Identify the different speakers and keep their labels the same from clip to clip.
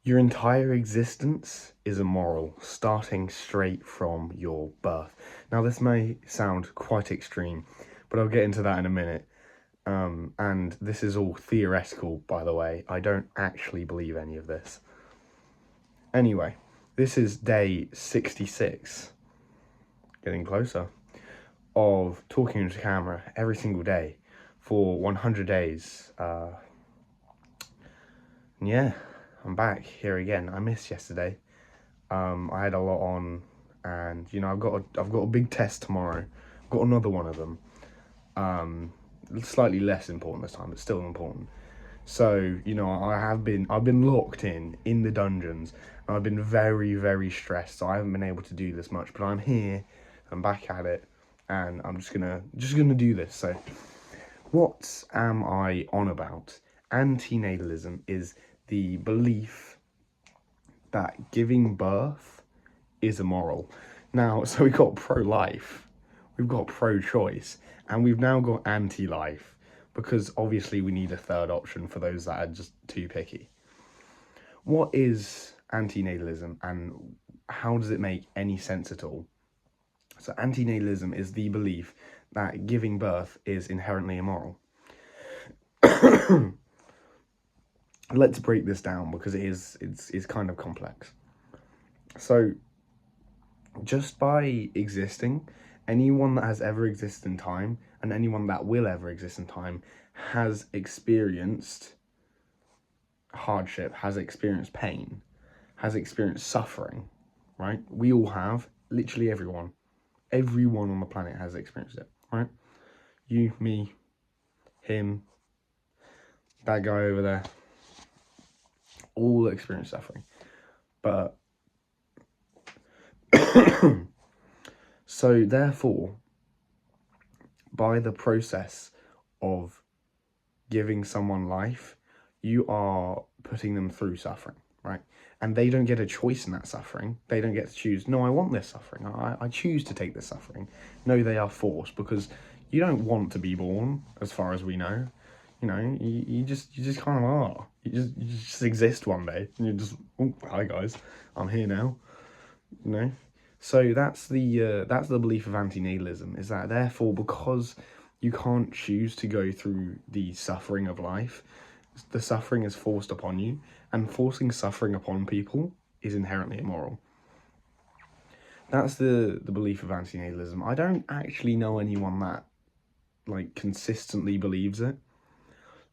Speaker 1: Your entire existence is immoral, starting straight from your birth. Now, this may sound quite extreme, but I'll get into that in a minute. And this is all theoretical, by the way. I don't actually believe any of this. Anyway, this is day 66, getting closer, of talking into camera every single day for 100 days. Yeah, I'm back here again. I missed yesterday. I had a lot on, and I've got a big test tomorrow. I've got another one of them. Slightly less important this time, but still important. So I've been locked in the dungeons, and I've been very, very stressed. So I haven't been able to do this much, but I'm here. I'm back at it, and I'm just gonna do this. So, what am I on about? Antinatalism is the belief that giving birth is immoral. Now, so we've got pro-life, we've got pro-choice, and we've now got anti-life, because obviously we need a third option for those that are just too picky. What is antinatalism, and how does it make any sense at all? So antinatalism is the belief that giving birth is inherently immoral. Let's break this down, because it's kind of complex. So, just by existing, anyone that has ever existed in time, and anyone that will ever exist in time, has experienced hardship, has experienced pain, has experienced suffering, right? We all have. Literally everyone on the planet has experienced it, right? You, me, him, that guy over there, all experience suffering. But so therefore, by the process of giving someone life, you are putting them through suffering, right? And they don't get a choice in that suffering. They don't get to choose, no, I want this suffering. I choose to take this suffering. No, they are forced, because you don't want to be born, as far as we know. You just kind of are. You just exist one day, and you're just, oh, hi guys, I'm here now. So that's the belief of antinatalism, is that therefore, because you can't choose to go through the suffering of life, the suffering is forced upon you, and forcing suffering upon people is inherently immoral. That's the belief of antinatalism. I don't actually know anyone that consistently believes it.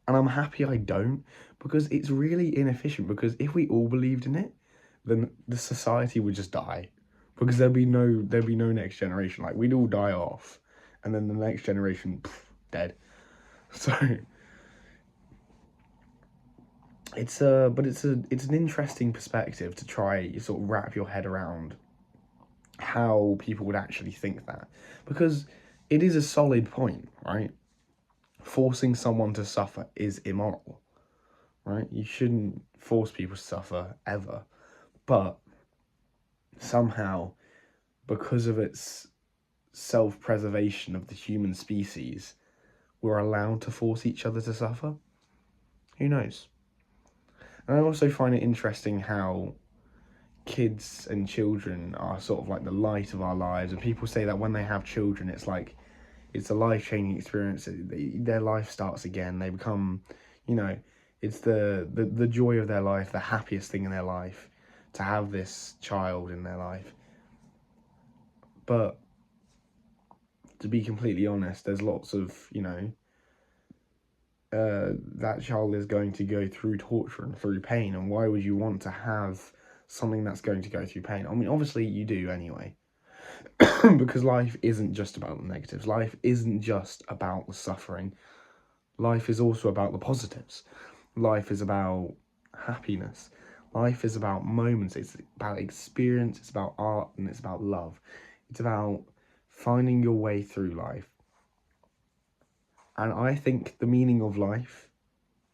Speaker 1: And I'm happy I don't, because it's really inefficient, because if we all believed in it, then the society would just die, because there'd be no next generation. We'd all die off, and then the next generation, dead. So it's an interesting perspective to try sort of wrap your head around how people would actually think that, because it is a solid point, right? Forcing someone to suffer is immoral, right? You shouldn't force people to suffer ever. But somehow, because of its self-preservation of the human species, we're allowed to force each other to suffer. Who knows? And I also find it interesting how kids and children are sort of like the light of our lives, and people say that when they have children, it's a life-changing experience. Their life starts again. They become, it's the joy of their life, the happiest thing in their life, to have this child in their life. But to be completely honest, there's lots of, that child is going to go through torture and through pain, and why would you want to have something that's going to go through pain? I mean, obviously you do anyway. Because life isn't just about the negatives. Life isn't just about the suffering. Life is also about the positives. Life is about happiness. Life is about moments. It's about experience. It's about art, and it's about love. It's about finding your way through life. And I think the meaning of life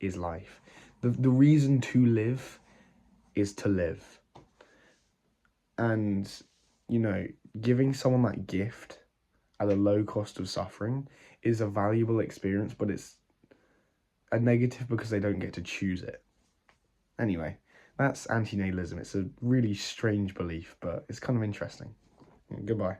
Speaker 1: is life. The reason to live is to live. And giving someone that gift at a low cost of suffering is a valuable experience, but it's a negative because they don't get to choose it. Anyway, That's antinatalism. It's a really strange belief, but it's kind of interesting. Goodbye.